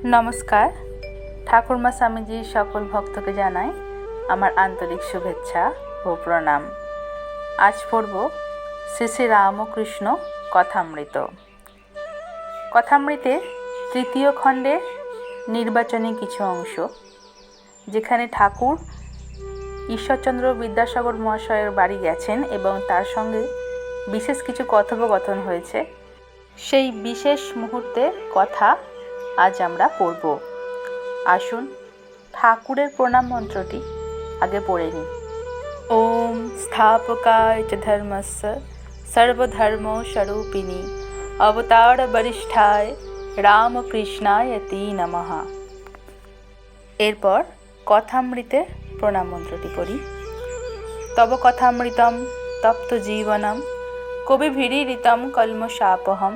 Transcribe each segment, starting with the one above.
নমস্কার। ঠাকুরমা স্বামীজির সকল ভক্তকে জানাই আমার আন্তরিক শুভেচ্ছা ও প্রণাম। আজ পড়ব শ্রী শ্রী রামকৃষ্ণ কথামৃত। কথামৃতের তৃতীয় খণ্ডের নির্বাচনী কিছু অংশ, যেখানে ঠাকুর ঈশ্বরচন্দ্র বিদ্যাসাগর মহাশয়ের বাড়ি গেছেন এবং তার সঙ্গে বিশেষ কিছু কথোপকথন হয়েছে, সেই বিশেষ মুহূর্তের কথা আজ আমরা পড়ব। আসুন ঠাকুরের প্রণাম মন্ত্রটি আগে পড়ে নিই। ওম স্থাপকায় চ ধর্মস্য সর্বধর্ম স্বরূপিণী অবতার বরিষ্ঠায় রামকৃষ্ণায় তে নমঃ। এরপর কথামৃতের প্রণাম মন্ত্রটি পড়ি। তব কথামৃতম তপ্ত জীবনম কবিভিরীরিতম কল্মষাপহম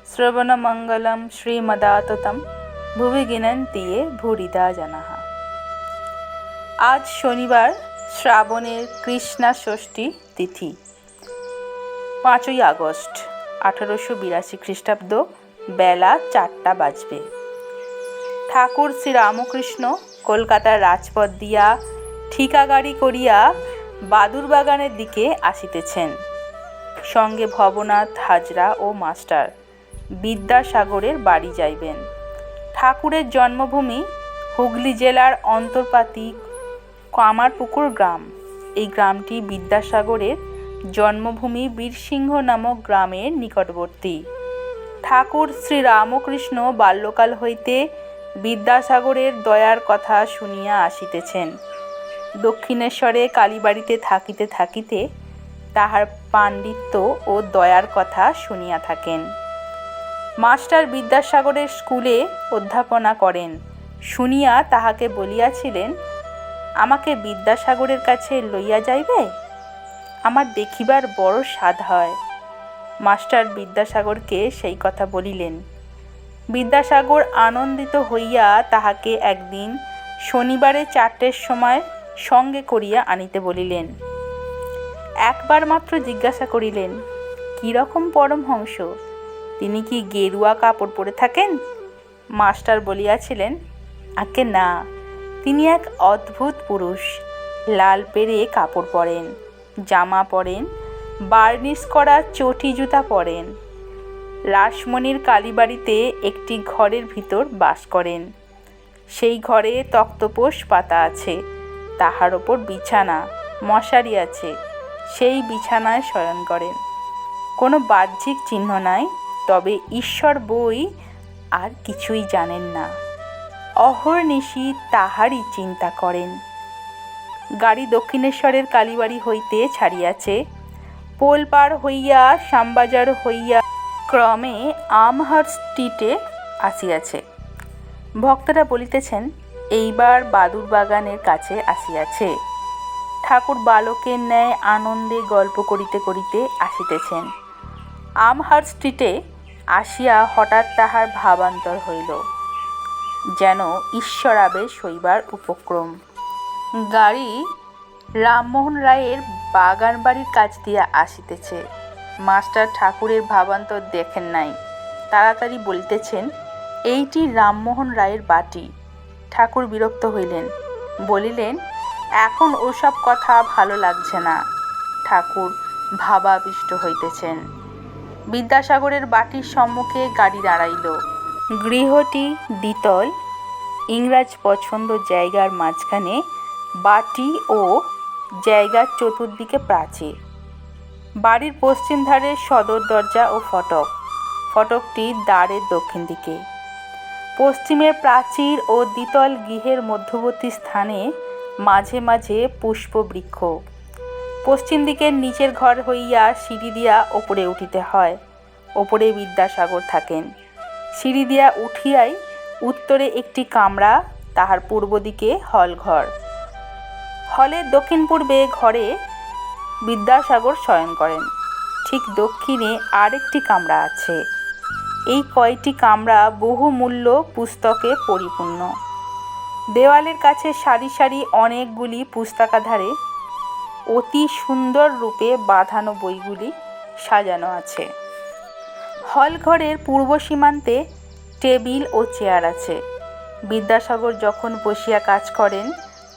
শ্রবণমঙ্গলম শ্রীমদাততম ভুবি গিনন্তি ये ভূরিদা জনাঃ। আজ শনিবার, শ্রাবণের কৃষ্ণা ষষ্ঠী তিথি, 5ই আগস্ট 1882 খ্রিস্টাব্দ, বেলা 4টা বাজবে। ঠাকুর শ্রী রামকৃষ্ণ কলকাতার রাজপথ দিয়া ঠিকা গাড়ি করিয়া বাদুরবাগানের দিকে আসিতেছেন। সঙ্গে ভবনাথ, হাজরা ও মাস্টার বিদ্যাসাগরের বাড়ি যাইবেন। ঠাকুরের জন্মভূমি হুগলি জেলার অন্তর্পাতি কামারপুকুর গ্রাম। এই গ্রামটি বিদ্যাসাগরের জন্মভূমি বীরসিংহ নামক গ্রামের নিকটবর্তী। ঠাকুর শ্রী রামকৃষ্ণ বাল্যকাল হইতে বিদ্যাসাগরের দয়ার কথা শুনিয়া আসিতেছেন। দক্ষিণেশ্বরে কালীবাড়িতে থাকিতে থাকিতে তাহার পাণ্ডিত্য ও দয়ার কথা শুনিয়া থাকেন। মাস্টার বিদ্যাসাগরের স্কুলে অধ্যাপনা করেন শুনিয়া তাহাকে বলিয়াছিলেন, আমাকে বিদ্যাসাগরের কাছে লইয়া যাইবে, আমার দেখিবার বড় সাধ হয়। মাস্টার বিদ্যাসাগরকে সেই কথা বলিলেন। বিদ্যাসাগর আনন্দিত হইয়া তাহাকে একদিন শনিবারে 4টের সময় সঙ্গে করিয়া আনিতে বলিলেন। একবার মাত্র জিজ্ঞাসা করিলেন, কীরকম পরমহংস, তিনি কি গেরুয়া কাপড় পরে থাকেন? মাস্টার বলিয়াছিলেন, আজ্ঞে না, তিনি এক অদ্ভুত পুরুষ। লাল পেরে কাপড় পরেন, জামা পরেন, বার্নিশ করা চটি জুতা পরেন। রাসমণির কালীবাড়িতে একটি ঘরের ভিতর বাস করেন। সেই ঘরে তক্তপোষ পাতা আছে, তাহার ওপর বিছানা, মশারি আছে, সেই বিছানায় শয়ন করেন। কোনো বাহ্যিক চিহ্ন নাই, তবে ঈশ্বর বই আর কিছুই জানেন না। অহর্নিশি তাহারই চিন্তা করেন। গাড়ি দক্ষিণেশ্বরের কালীবাড়ি হইতে ছাড়িয়াছে, পোল পার হইয়া শ্যামবাজার হইয়া ক্রমে আমহার স্ট্রিটে আসিয়াছে। ভক্তরা বলিতেছেন, এইবার বাদুরবাগানের কাছে আসিয়াছে। ঠাকুর বালকের ন্যায় আনন্দে গল্প করিতে করিতে আসিতেছেন। আমহার স্ট্রিটে আসিয়া হঠাৎ তাহার ভাবান্তর হইল, যেন ঈশ্বরাবেশ হইবার উপক্রম। গাড়ি রামমোহন রায়ের বাগান বাড়ির কাছ দিয়া আসিতেছে। মাস্টার ঠাকুরের ভাবান্তর দেখেন নাই, তাড়াতাড়ি বলিতেছেন, এইটি রামমোহন রায়ের বাটি। ঠাকুর বিরক্ত হইলেন, বলিলেন, এখন ওসব কথা ভালো লাগছে না। ঠাকুর ভাবাবিষ্ট হইতেছেন। বিদ্যাসাগরের বাটির সম্মুখে গাড়ি দাঁড়াইল। গৃহটি দ্বিতল, ইংরাজ পছন্দ জায়গার মাঝখানে বাটি ও জায়গার চতুর্দিকে প্রাচীর। বাড়ির পশ্চিম ধারে সদর দরজা ও ফটক। ফটকটি দ্বারের দক্ষিণ দিকে। পশ্চিমের প্রাচীর ও দ্বিতল গৃহের মধ্যবর্তী স্থানে মাঝে মাঝে পুষ্পবৃক্ষ। পশ্চিম দিকের নিচের ঘর হইয়া সিঁড়ি দিয়া ওপরে উঠিতে হয়। ওপরে বিদ্যাসাগর থাকেন। সিঁড়ি দিয়া উঠিয়াই উত্তরে একটি কামরা, তাহার পূর্ব দিকে হলঘর। হলের দক্ষিণ পূর্বে ঘরে বিদ্যাসাগর শয়ন করেন। ঠিক দক্ষিণে আরেকটি কামরা আছে। এই কয়টি কামরা বহুমূল্য পুস্তকে পরিপূর্ণ। দেওয়ালের কাছে সারি সারি অনেকগুলি পুস্তকাধারে অতি সুন্দর রূপে বাঁধানো বইগুলি সাজানো আছে। হল ঘরের পূর্ব সীমান্তে টেবিল ও চেয়ার আছে। বিদ্যাসাগর যখন বসিয়া কাজ করেন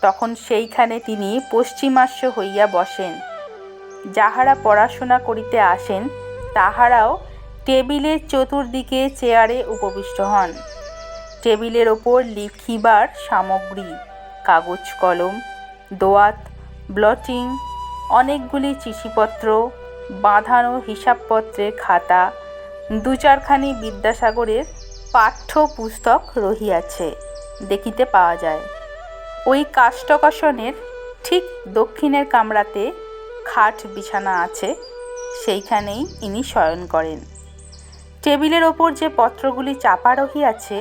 তখন সেইখানে তিনি পশ্চিমাস্য হইয়া বসেন। যাহারা পড়াশোনা করিতে আসেন তাহারাও টেবিলের চতুর্দিকে চেয়ারে উপবিষ্ট হন। টেবিলের ওপর লিখিবার সামগ্রী, কাগজ কলম, দোয়াত, ব্লটিং, অনেকগুলি চিঠিপত্র, বাঁধানো হিসাবপত্রের খাতা, দু চারখানি বিদ্যাসাগরের পাঠ্য পুস্তক রহিয়াছে দেখিতে পাওয়া যায়। ওই কাষ্ঠকাসনের ঠিক দক্ষিণের কামরাতে খাট বিছানা আছে, সেইখানেই ইনি শয়ন করেন। টেবিলের ওপর যে পত্রগুলি চাপা রহিয়াছে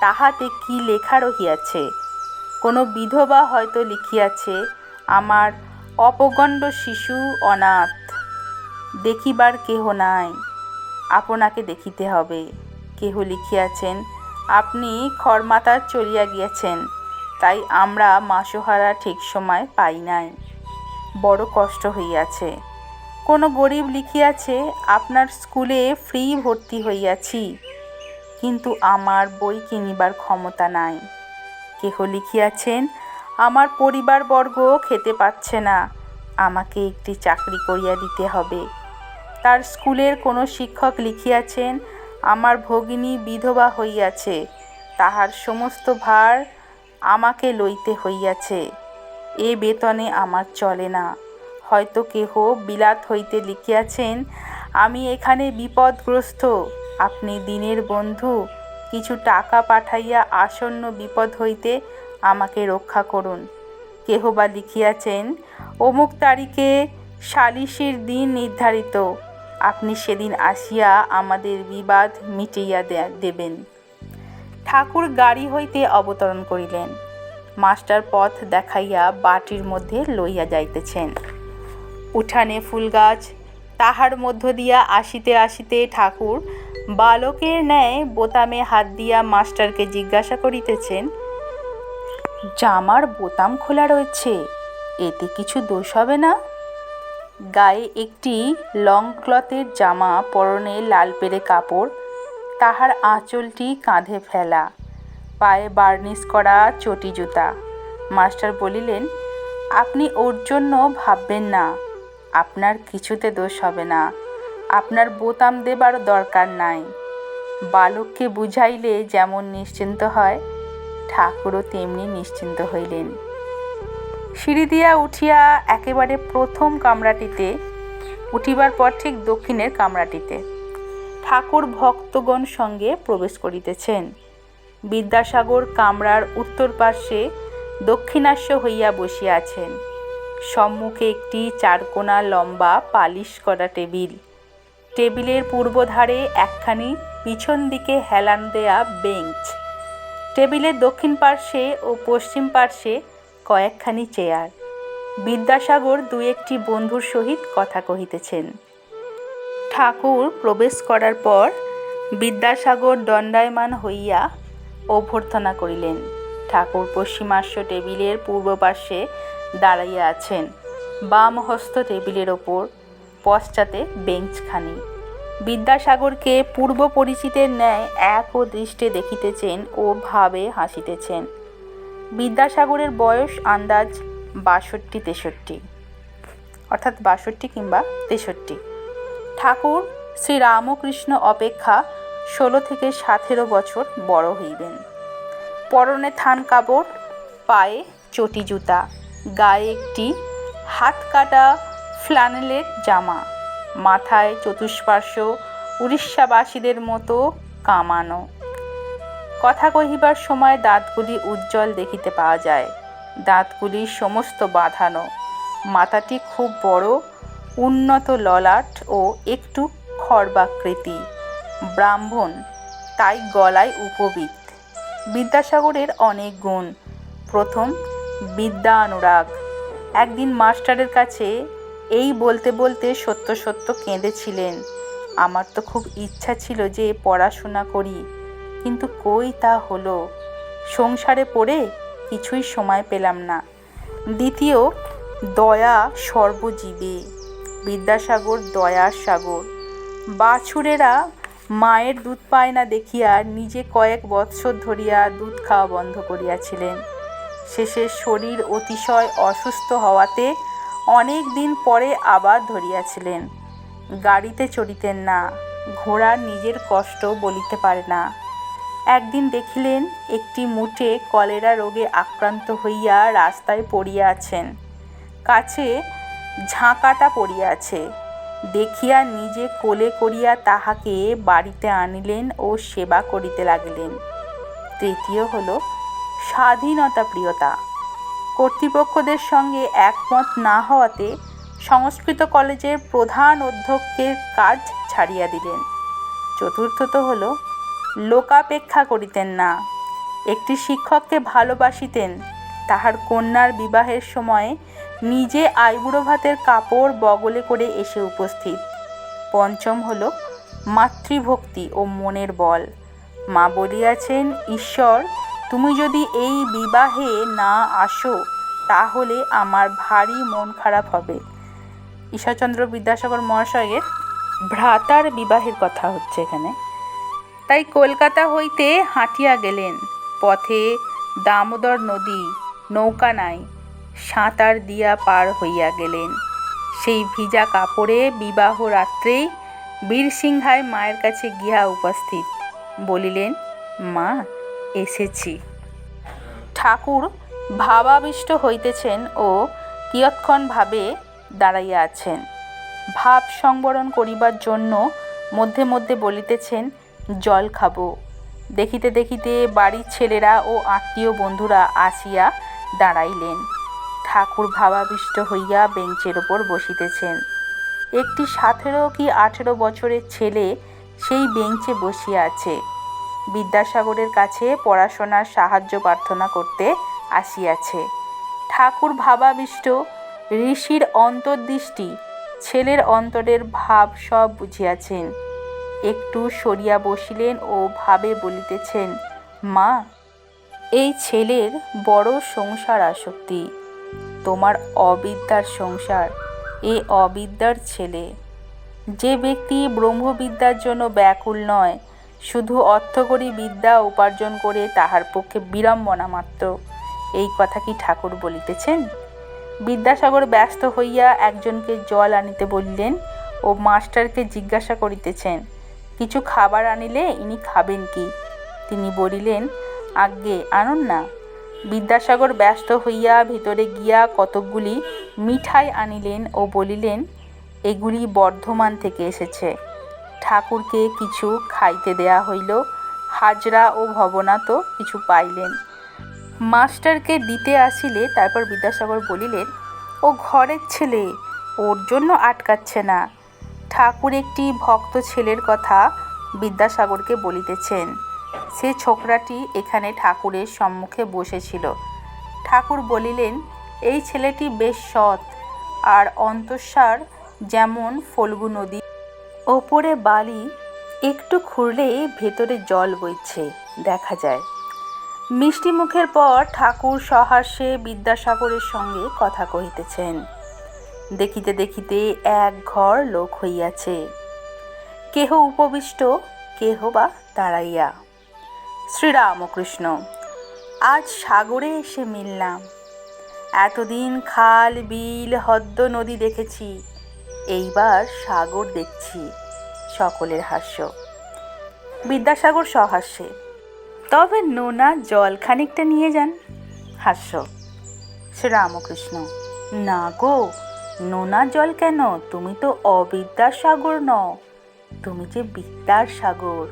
তাহাতে কি লেখা রহিয়াছে? কোনো বিধবা হয়তো লিখিয়াছে, আমার অপগণ্ড শিশু অনাথ, দেখিবার কেহ নাই, আপনাকে দেখিতে হবে। কেহ লিখিয়াছেন, আপনি খড়মাতার চলিয়া গিয়াছেন, তাই আমরা মাসোহারা ঠিক সময় পাই নাই, বড় কষ্ট হইয়াছে। কোনো গরিব লিখিয়াছে, আপনার স্কুলে ফ্রি ভর্তি হইয়াছি, কিন্তু আমার বই কিনিবার ক্ষমতা নাই। কেহ লিখিয়াছেন, আমার পরিবারবর্গ খেতে পাচ্ছে না, আমাকে একটি চাকরি করিয়া দিতে হবে। তার স্কুলের কোনো শিক্ষক লিখিয়াছেন, আমার ভগিনী বিধবা হইয়াছে, তাহার সমস্ত ভার আমাকে লইতে হইয়াছে, এ বেতনে আমার চলে না। হয়তো কেহ বিলাত হইতে লিখিয়াছেন, আমি এখানে বিপদগ্রস্ত, আপনি দিনের বন্ধু, কিছু টাকা পাঠাইয়া আসন্ন বিপদ হইতে আমাকে রক্ষা করুন। কেহ বা লিখিয়াছেন, অমুক তারিখে সালিসের দিন নির্ধারিত, আপনি সেদিন আসিয়া আমাদের বিবাদ মিটাইয়া দেবেন। ঠাকুর গাড়ি হইতে অবতরণ করিলেন। মাস্টার পথ দেখাইয়া বাটির মধ্যে লইয়া যাইতেছেন। উঠানে ফুলগাছ, তাহার মধ্য দিয়া আসিতে আসিতে ঠাকুর বালকের ন্যায় বোতামে হাত দিয়া মাস্টারকে জিজ্ঞাসা করিতেছেন, জামার বোতাম খোলা রয়েছে, এতে কিছু দোষ হবে না? গায়ে একটি লং ক্লথের জামা, পরনে লাল পেরে কাপড়, তাহার আঁচলটি কাঁধে ফেলা, পায়ে বার্নিশ করা চটি জুতা। মাস্টার বলিলেন, আপনি ওর জন্য ভাববেন না, আপনার কিছুতে দোষ হবে না, আপনার বোতাম দেবার দরকার নাই। বালককে বুঝাইলে যেমন নিশ্চিন্ত হয়, ঠাকুরও তেমনি নিশ্চিন্ত হইলেন। সিঁড়ি দিয়া উঠিয়া একেবারে প্রথম কামরাটিতে উঠিবার পর ঠিক দক্ষিণের কামরাটিতে ঠাকুর ভক্তগণ সঙ্গে প্রবেশ করিতেছেন। বিদ্যাসাগর কামরার উত্তর পার্শ্বে দক্ষিণাস্য হইয়া বসিয়া আছেন। সম্মুখে একটি চারকোনা লম্বা পালিশ করা টেবিল, টেবিলের পূর্বধারে একখানি পিছন দিকে হেলান দেয়া বেঞ্চ, টেবিলের দক্ষিণ পার্শ্বে ও পশ্চিম পার্শ্বে কয়েকখানি চেয়ার। বিদ্যাসাগর দু একটি বন্ধুর সহিত কথা কহিতেছেন। ঠাকুর প্রবেশ করার পর বিদ্যাসাগর দণ্ডায়মান হইয়া অভ্যর্থনা করিলেন। ঠাকুর পশ্চিমাস্য টেবিলের পূর্ব পার্শ্বে দাঁড়াইয়া আছেন, বাম হস্ত টেবিলের ওপর, পশ্চাতে বেঞ্চখানি। বিদ্যাসাগরকে পূর্ব পরিচিতের ন্যায় এক ও দৃষ্টে দেখিতেছেন ও ভাবে হাসিতেছেন। বিদ্যাসাগরের বয়স আন্দাজ 62-63, অর্থাৎ 62 কিংবা 63। ঠাকুর শ্রীরামকৃষ্ণ অপেক্ষা 16 থেকে 17 বছর বড় হইবেন। পরনে থান কাপড়, পায়ে চটি জুতা, গায়ে একটি হাত কাটা ফ্ল্যানেলের জামা, মাথায় চতুষ্পার্শ্ব উড়িষ্যাবাসীদের মতো কামানো। কথা কহিবার সময় দাঁতগুলি উজ্জ্বল দেখিতে পাওয়া যায়, দাঁতগুলি সমস্ত বাঁধানো। মাথাটি খুব বড়, উন্নত ললাট ও একটু খর্বাকৃতি, ব্রাহ্মণ, তাই গলায় উপবীত। বিদ্যাসাগরের অনেক গুণ। প্রথম, বিদ্যা অনুরাগ। একদিন মাস্টারের কাছে এই বলতে বলতে সত্য সত্য কেঁদেছিলেন, আমার তো খুব ইচ্ছা ছিল যে পড়াশোনা করি, কিন্তু কই তা হলো, সংসারে পড়ে কিছুই সময় পেলাম না। দ্বিতীয়, দয়া সর্বজীবে। বিদ্যাসাগর দয়ার সাগর। বাছুরেরা মায়ের দুধ পায় না দেখিয়া নিজে কয়েক বৎসর ধরিয়া দুধ খাওয়া বন্ধ করিয়াছিলেন। শেষে শরীর অতিশয় অসুস্থ হওয়াতে অনেক দিন পরে আবার ধরিয়াছিলেন। গাড়িতে চড়িতেন না, ঘোড়ার নিজের কষ্ট বলিতে পারে না। একদিন দেখিলেন একটি মুটে কলেরা রোগে আক্রান্ত হইয়া রাস্তায় পড়িয়া আছেন। কাছে ঝাঁকাটা পড়িয়া আছে। দেখিয়া নিজে কোলে করিয়া তাহাকে বাড়িতে আনিলেন ও সেবা করিতে লাগিলেন। তৃতীয় হল স্বাধীনতা প্রিয়তা। কর্তৃপক্ষদের সঙ্গে একমত না হওয়াতে সংস্কৃত কলেজের প্রধান অধ্যক্ষের কাজ ছাড়িয়া দিলেন। চতুর্থত হল লোকাপেক্ষা করিতেন না। একটি শিক্ষককে ভালোবাসিতেন, তাহার কন্যার বিবাহের সময় নিজে আইবুড়ো ভাতের কাপড় বগলে করে এসে উপস্থিত। পঞ্চম হল মাতৃভক্তি ও মনের বল। মা বলিয়াছেন, ঈশ্বর, তুমি যদি এই বিবাহে না আসো তাহলে আমার ভারী মন খারাপ হবে। ঈশ্বরচন্দ্র বিদ্যাসাগর মহাশয়ের ভ্রাতার বিবাহের কথা হচ্ছে এখানে। তাই কলকাতা হইতে হাঁটিয়া গেলেন। পথে দামোদর নদী, নৌকা নাই, সাঁতার দিয়া পার হইয়া গেলেন। সেই ভিজা কাপড়ে বিবাহ রাত্রেই বীরসিংহায় মায়ের কাছে গিয়া উপস্থিত। বলিলেন, মা, এসেছি। ঠাকুর ভাবাবিষ্ট হইতেছেন ও কিয়ৎক্ষণ ভাবে দাঁড়াইয়া আছেন। ভাব সংবরণ করিবার জন্য মধ্যে মধ্যে বলিতেছেন, জল খাবো। দেখিতে দেখিতে বাড়ির ছেলেরা ও আত্মীয় বন্ধুরা আসিয়া দাঁড়াইলেন। ঠাকুর ভাবাবিষ্ট হইয়া বেঞ্চের ওপর বসিতেছেন। একটি 17 কি 18 বছরের ছেলে সেই বেঞ্চে বসিয়া আছে। বিদ্যাসাগরের কাছে পড়াশোনার সাহায্য প্রার্থনা করতে আসিয়াছে। ঠাকুর ভাবাবিষ্ট, ঋষির অন্তর্দৃষ্টি, ছেলের অন্তরের ভাব সব বুঝিয়াছেন। একটু সরিয়া বসিলেন ও ভাবে বলিতেছেন, মা, এই ছেলের বড় সংসার আসক্তি। তোমার অবিদ্যার সংসার, এ অবিদ্যার ছেলে। যে ব্যক্তি ব্রহ্মবিদ্যার জন্য ব্যাকুল নয়, শুধু অর্থকরী বিদ্যা উপার্জন করে তাহার পক্ষে বিড়ম্বনা মাত্র। এই কথা কি ঠাকুর বলিতেছেন? বিদ্যাসাগর ব্যস্ত হইয়া একজনকে জল আনিতে বলিলেন ও মাস্টারকে জিজ্ঞাসা করিতেছেন, কিছু খাবার আনিলে ইনি খাবেন কি? তিনি বলিলেন, আজ্ঞে, আনুন না। বিদ্যাসাগর ব্যস্ত হইয়া ভিতরে গিয়া কতকগুলি মিঠাই আনিলেন ও বলিলেন, এগুলি বর্ধমান থেকে এসেছে। ঠাকুরকে কিছু খাইতে দেয়া হইল। হাজরা ও ভবনাথ কিছু পাইলেন। মাস্টারকে দিতে আসিলে তারপর বিদ্যাসাগর বলিলেন, ও ঘরের ছেলে, ওর জন্য আটকাচ্ছে না। ঠাকুর একটি ভক্ত ছেলের কথা বিদ্যাসাগরকে বলিতেছেন। সে ছোকরাটি এখানে ঠাকুরের সম্মুখে বসেছিল। ঠাকুর বলিলেন, এই ছেলেটি বেশ সৎ, আর অন্তঃসার যেমন ফল্গু নদী, ওপরে বালি, একটু খুঁড়লে ভেতরে জল বইছে দেখা যায়। মিষ্টি মুখের পর ঠাকুর সহাস্যে বিদ্যাসাগরের সঙ্গে কথা কহিতেছেন। দেখিতে দেখিতে এক ঘর লোক হইয়াছে, কেহ উপবিষ্ট, কেহ বা দাঁড়াইয়া। শ্রীরামকৃষ্ণ, আজ সাগরে এসে মিললাম। এতদিন খাল, বিল, হদ্দ, নদী দেখেছি, এইবার সাগর দেখছি। সকলের হাস্য। বিদ্যাসাগর সহাস্যে, তবে নোনা জল খানিকটা নিয়ে যান। হাস্য। শ্রীরামকৃষ্ণ, না গো, নোনা জল কেন? তুমি তো অবিদ্যার সাগর নও, তুমি যে বিদ্যার সাগর।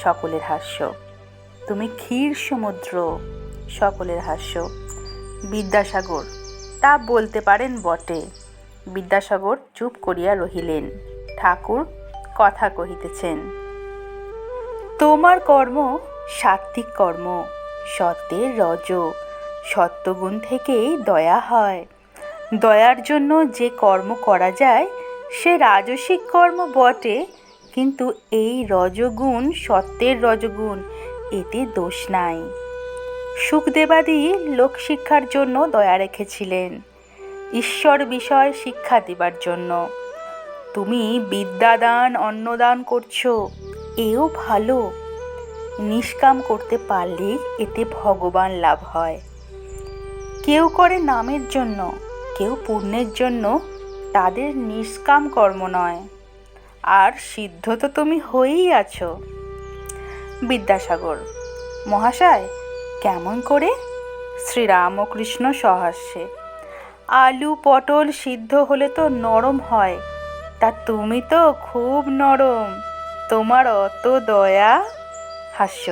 সকলের হাস্য। তুমি ক্ষীর সমুদ্র। সকলের হাস্য। বিদ্যাসাগর, তা বলতে পারেন বটে। বিদ্যাসাগর চুপ করিয়া রহিলেন। ঠাকুর কথা কহিতেছেন, তোমার কর্ম সাত্ত্বিক কর্ম, সত্যের রজ, সত্যগুণ থেকেই দয়া হয়। দয়ার জন্য যে কর্ম করা যায় সে রাজসিক কর্ম বটে, কিন্তু এই রজগুণ সত্যের রজগুণ, এতে দোষ নাই। সুখদেবাদি লোকশিক্ষার জন্য দয়া রেখেছিলেন, ঈশ্বর বিষয় শিক্ষা দিবার জন্য। তুমি বিদ্যাদান, অন্নদান করছো, এও ভালো, নিষ্কাম করতে পারলে এতে ভগবান লাভ হয়। কেউ করে নামের জন্য, কেউ পুণ্যের জন্য, তাদের নিষ্কাম কর্ম নয়। আর সিদ্ধ তো তুমি হয়েই আছো। বিদ্যাসাগর: মহাশয়, কেমন করে? শ্রীরামকৃষ্ণ সহাস্যে: আলু পটল সিদ্ধ হলে তো নরম হয়, তা তুমি তো খুব নরম, তোমার অত দয়া। হাস্য।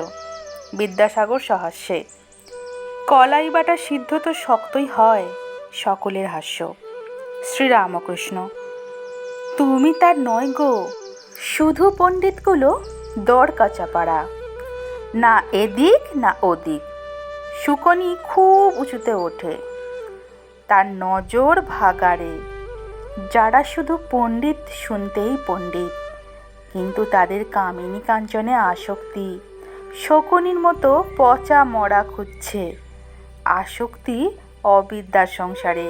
বিদ্যাসাগর সহাস্যে: কলাই বাটা সিদ্ধ তো শক্তই হয়। সকলের হাস্য। শ্রীরামকৃষ্ণ: তুমি তার নয় গো, শুধু পণ্ডিতগুলো দর কাঁচাপাড়া, না এদিক না ওদিক। শুকনি খুব উঁচুতে ওঠে, তার নজর ভাগাড়ে। যারা শুধু পণ্ডিত শুনতেই পণ্ডিত, কিন্তু তাদের কামিনী কাঞ্চনে আসক্তি শকুনির মতো পচা মরা খুঁজছে। আসক্তি অবিদ্যার সংসারে,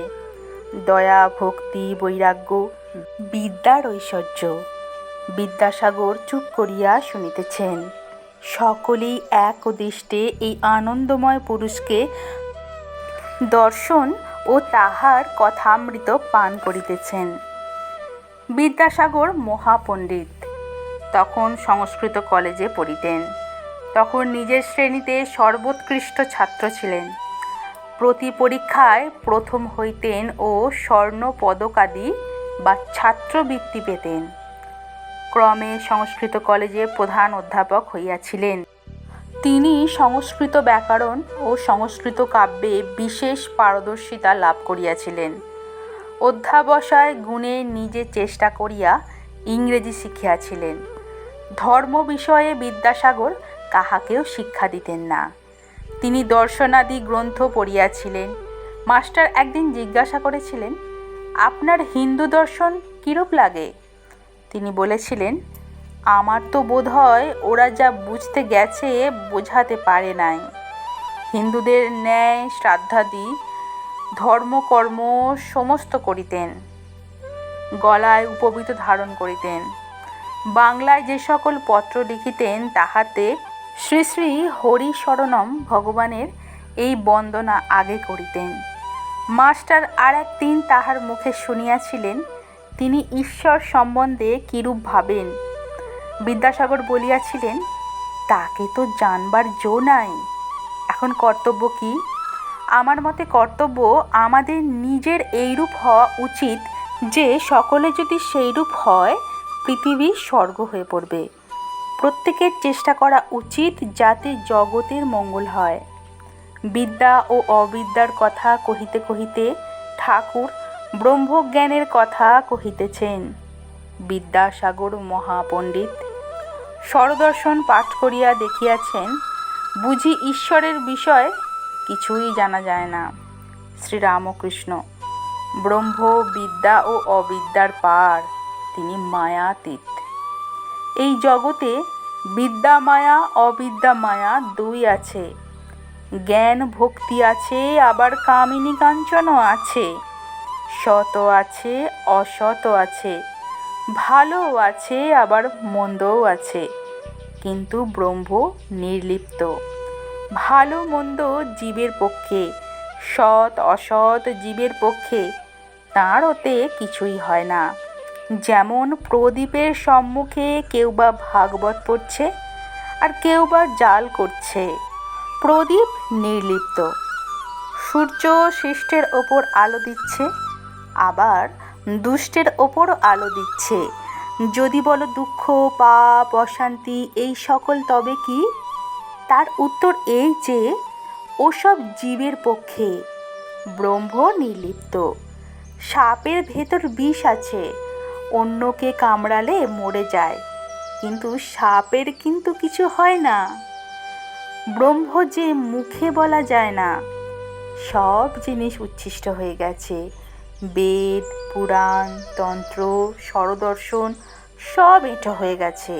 দয়া ভক্তি বৈরাগ্য বিদ্যার ঐশ্বর্য। বিদ্যাসাগর চুপ করিয়া শুনিতেছেন। সকলেই এক দৃষ্টে এই আনন্দময় পুরুষকে দর্শন ও তাহার কথামৃত পান করিতেছেন। বিদ্যাসাগর মহাপণ্ডিত। তখন সংস্কৃত কলেজে পড়িতেন। তখন নিজের শ্রেণীতে সর্বোৎকৃষ্ট ছাত্র ছিলেন। প্রতি পরীক্ষায় প্রথম হইতেন ও স্বর্ণ পদকাদি বা ছাত্রবৃত্তি পেতেন। ক্রমে সংস্কৃত কলেজে প্রধান অধ্যাপক হইয়াছিলেন। তিনি সংস্কৃত ব্যাকরণ ও সংস্কৃত কাব্যে বিশেষ পারদর্শিতা লাভ করিয়াছিলেন। অধ্যাবসায় গুণে নিজে চেষ্টা করিয়া ইংরেজি শিখিয়াছিলেন। ধর্ম বিষয়ে বিদ্যাসাগর কাহাকেও শিক্ষা দিতেন না। তিনি দর্শনাদি গ্রন্থ পড়িয়াছিলেন। মাস্টার একদিন জিজ্ঞাসা করেছিলেন, আপনার হিন্দু দর্শন কিরূপ লাগে? তিনি বলেছিলেন, আমার তো বোধ হয় ওরা যা বুঝতে গেছে বোঝাতে পারে নাই। হিন্দুদের ন্যায় শ্রাদ্ধাদি ধর্মকর্ম সমস্ত করিতেন। গলায় উপবীত ধারণ করিতেন। বাংলায় যে সকল পত্র লিখিতেন তাহাতে শ্রী শ্রী হরিশরণম ভগবানের এই বন্দনা আগে করিতেন। মাস্টার আর একদিন তাহার মুখে শুনিয়াছিলেন তিনি ঈশ্বর সম্বন্ধে কিরূপ ভাবেন। বিদ্যাসাগর বলিয়াছিলেন, তাকে তো জানবার জো নাই, এখন কর্তব্য কি? আমার মতে কর্তব্য আমাদের নিজের এইরূপ হওয়া উচিত যে সকলে যদি সেইরূপ হয় পৃথিবী স্বর্গ হয়ে পড়বে। প্রত্যেকের চেষ্টা করা উচিত যাতে জগতের মঙ্গল হয়। বিদ্যা ও অবিদ্যার কথা কহিতে কহিতে ঠাকুর ব্রহ্মজ্ঞানের কথা কহিতেছেন। বিদ্যাসাগর মহাপণ্ডিত। স্বরদর্শন পাঠ করিয়া দেখিয়াছেন, বুঝি ঈশ্বরের বিষয় কিছুই জানা যায় না। শ্রীরামকৃষ্ণ: ব্রহ্ম বিদ্যা ও অবিদ্যার পার, তিনি মায়াতীত। এই জগতে বিদ্যা মায়া অবিদ্যা মায়া দুই আছে। জ্ঞান ভক্তি আছে, আবার কামিনী কাঞ্চনও আছে। সৎ আছে, অসৎ আছে, ভালোও আছে, আবার মন্দও আছে। কিন্তু ব্রহ্ম নির্লিপ্ত। ভালো মন্দ জীবের পক্ষে, সৎ অসৎ জীবের পক্ষে, তাঁর ওতে কিছুই হয় না। যেমন প্রদীপের সম্মুখে কেউ বা ভাগবত পড়ছে আর কেউ বা জাল করছে, প্রদীপ নির্লিপ্ত। সূর্য শিষ্টের ওপর আলো দিচ্ছে, আবার দুষ্টের ওপরও আলো দিচ্ছে। যদি বলো দুঃখ পাপ অশান্তি এই সকল তবে কি? তার উত্তর এই যে ওসব জীবের পক্ষে, ব্রহ্ম নির্লিপ্ত। সাপের ভেতর বিষ আছে, অন্যকে কামড়ালে মরে যায়, কিন্তু সাপের কিন্তু কিছু হয় না। ব্রহ্ম যে মুখে বলা যায় না। সব জিনিস উচ্ছিষ্ট হয়ে গেছে। বেদ পুরাণ তন্ত্র স্বরদর্শন সব এঁটো হয়ে গেছে।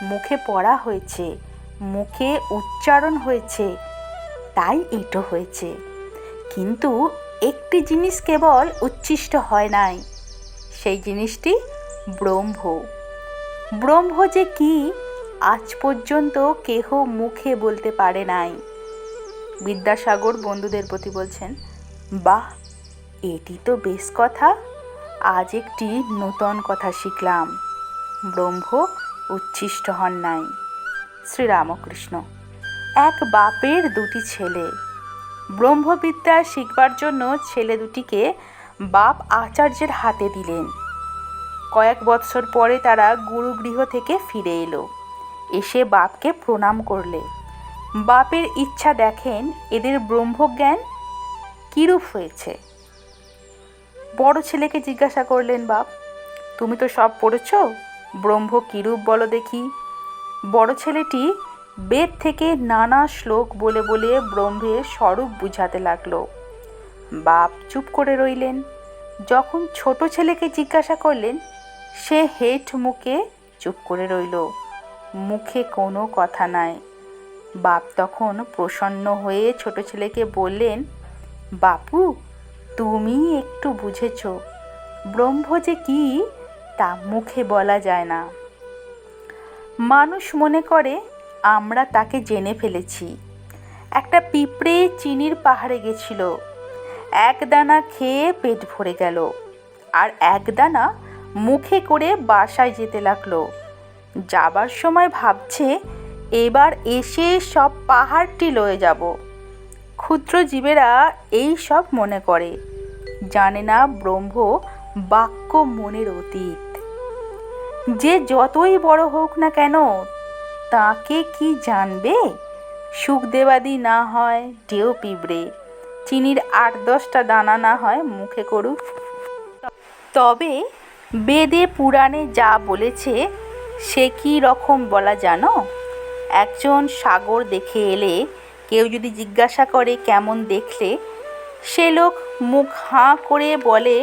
মুখে পড়া হয়েছে, মুখে উচ্চারণ হয়েছে, তাই এঁটো হয়েছে। কিন্তু একটি জিনিস কেবল উচ্ছিষ্ট হয় নাই, সেই জিনিসটি ব্রহ্ম। ব্রহ্ম যে কি আজ পর্যন্ত কেহ মুখে বলতে পারে নাই। বিদ্যাসাগর বন্ধুদের প্রতি বলছেন, বাহ, এটি তো বেশ কথা, আজ একটি নূতন কথা শিখলাম। ব্রহ্ম উচ্ছিষ্ট হন নাই। শ্রীরামকৃষ্ণ। এক বাপের দুটি ছেলে। ব্রহ্মবিদ্যা শিখবার জন্য ছেলে দুটিকে বাপ আচার্যের হাতে দিলেন। কয়েক বৎসর পরে তারা গুরুগৃহ থেকে ফিরে এলো। এসে বাপকে প্রণাম করলে। বাপের ইচ্ছা দেখেন এদের ব্রহ্মজ্ঞান কিরূপ হয়েছে। বড় ছেলেকে জিজ্ঞাসা করলেন বাপ, তুমি তো সব পড়েছ, ব্রহ্ম কিরূপ বলো দেখি। বড় ছেলেটি বেদ থেকে নানা শ্লোক বলে বলে ব্রহ্মের স্বরূপ বুঝাতে লাগলো। বাপ চুপ করে রইলেন। যখন ছোট ছেলেকে জিজ্ঞাসা করলেন, সে হেঁট মুখে চুপ করে রইল, মুখে কোনো কথা নাই। বাপ তখন প্রসন্ন হয়ে ছোট ছেলেকে বললেন, বাপু, তুমি একটু বুঝেছ, ব্রহ্ম যে কি তা মুখে বলা যায় না। মানুষ মনে করে আমরা তাকে জেনে ফেলেছি। একটা পিঁপড়ে চিনির পাহাড়ে গেছিল, এক দানা খেয়ে পেট ভরে গেল, আর এক দানা মুখে করে বাসায় যেতে লাগলো। যাবার সময় ভাবছে, এবার এসে সব পাহাড়টি লয়ে যাব। ক্ষুদ্র জীবেরা এই সব মনে করে, জানে না ব্রহ্ম বাক্য মনের অতীত। যে যতই বড় হোক না কেন, তাকে কি জানবে? সুখদেবাদি না হয় ঢেউ পিঁপড়ে, চিনির ৮-১০টা দানা না হয় মুখে করুক। তবে বেদে পুরাণে যা বলেছে সে কি রকম বলা জানো? একজন সাগর দেখে এলে কেউ যদি জিজ্ঞাসা করে কেমন দেখলে, সে লোক মুখ হাঁ করে বলে,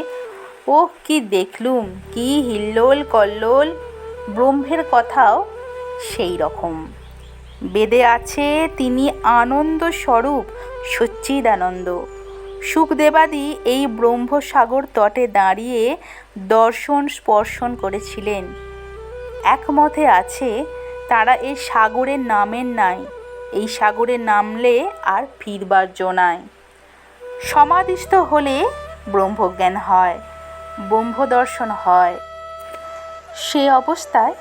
ওহ কি দেখলুম, কি হিল্লোল কল্লোল। ব্রহ্মের কথাও সেই রকম। বেদে আছে তিনি আনন্দ স্বরূপ, সচ্চিদানন্দ। সুখদেবাদি এই ব্রহ্মসাগর তটে দাঁড়িয়ে দর্শন স্পর্শন করেছিলেন। একমতে আছে তারা এই সাগরে নামেন নাই, এই সাগরে নামলে আর ফিরবার জো নাই। সমাধিস্থ হলে ব্রহ্মজ্ঞান হয়, ব্রহ্মদর্শন হয়। সে অবস্থায়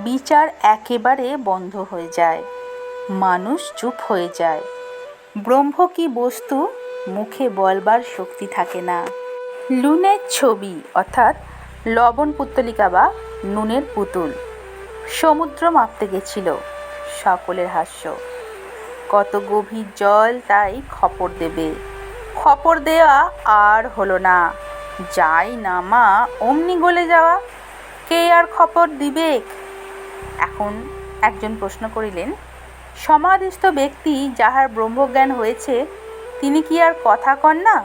বিচার একেবারে বন্ধ হয়ে যায়, মানুষ চুপ হয়ে যায়। ব্রহ্ম কি বস্তু মুখে বলবার শক্তি থাকে না। নুনের ছবি অর্থাৎ লবণ পুত্তলিকা বা নুনের পুতুল সমুদ্র মাপতে গেছিল। সকলের হাস্য। কত গভীর জল তাই খপর দেবে, খপর দেওয়া আর হলো না। যাই নামা অমনি গলে যাওয়া, কে আর খপর দিবে? এখন একজন প্রশ্ন করিলেন, সমাধিস্থ ব্যক্তি যাহার ব্রহ্মজ্ঞান হয়েছে তিনি কি আর কথা কন না?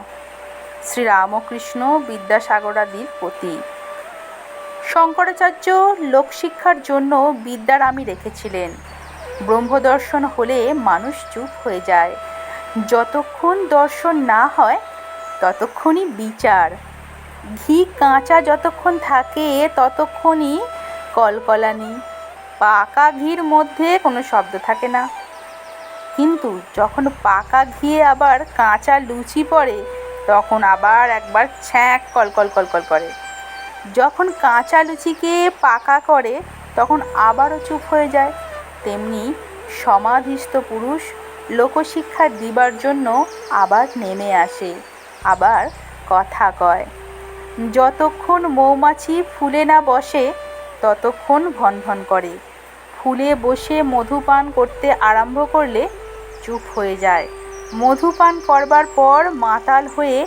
শ্রীরামকৃষ্ণ বিদ্যাসাগরাদির প্রতি। শঙ্করাচার্য লোকশিক্ষার জন্য বিদ্যার আমি রেখেছিলেন। ব্রহ্মদর্শন হলে মানুষ চুপ হয়ে যায়। যতক্ষণ দর্শন না হয় ততক্ষণই বিচার। ঘি কাঁচা যতক্ষণ থাকে ততক্ষণই কলকলানি। পাকা ঘির মধ্যে কোনো শব্দ থাকে না, কিন্তু যখন পাকা ঘিয়ে আবার কাঁচা লুচি পড়ে তখন আবার একবার ছ্যাঁক কলকল কলকল করে। যখন কাঁচা লুচিকে পাকা করে তখন আবারও চুপ হয়ে যায়। তেমনি সমাধিস্থ পুরুষ লোকশিক্ষা দিবার জন্য আবার নেমে আসে, আবার কথা কয়। যতক্ষণ মৌমাছি ফুলে না বসে ততক্ষণ ভন ভন করে। ফুলে বসে মধুপান করতে আরম্ভ করলে চুপ হয়ে যায়। মধুপান করবার পর মাতাল হয়ে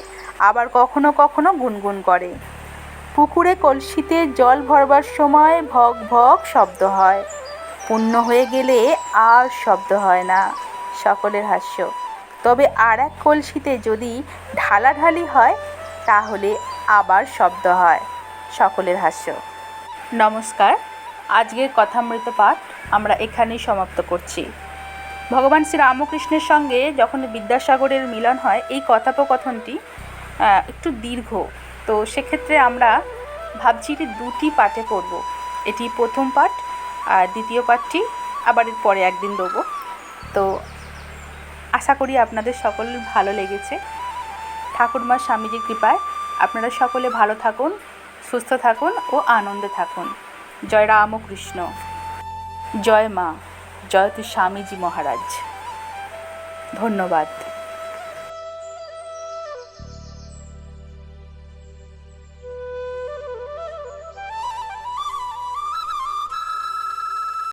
আবার কখনো কখনো গুনগুন করে। পুকুরে কলসিতে জল ভরবার সময় ভগ ভগ শব্দ হয়, পূর্ণ হয়ে গেলে আর শব্দ হয় না। সকলের হাস্য। তবে আর এক কলসিতে যদি ঢালাঢালি হয় তাহলে আবার শব্দ হয়। সকলের হাস্য। নমস্কার। আজকের কথামৃত পাঠ আমরা এখানেই সমাপ্ত করছি। ভগবান শ্রী রামকৃষ্ণের সঙ্গে যখন বিদ্যাসাগরের মিলন হয়, এই কথোপকথনটি একটু দীর্ঘ, তো সেক্ষেত্রে আমরা ভাবছি এটি দুটি পাঠে পড়ব। এটি প্রথম পাঠ আর দ্বিতীয় পাঠটি আবার এর পরে একদিন দেবো। তো আশা করি আপনাদের সকলের ভালো লেগেছে। ঠাকুরমা স্বামীজির কৃপায় আপনারা সকলে ভালো থাকুন, সুস্থ থাকুন ও আনন্দে থাকুন। জয় রামকৃষ্ণ, জয় মা, জয়তু স্বামীজি মহারাজ। ধন্যবাদ।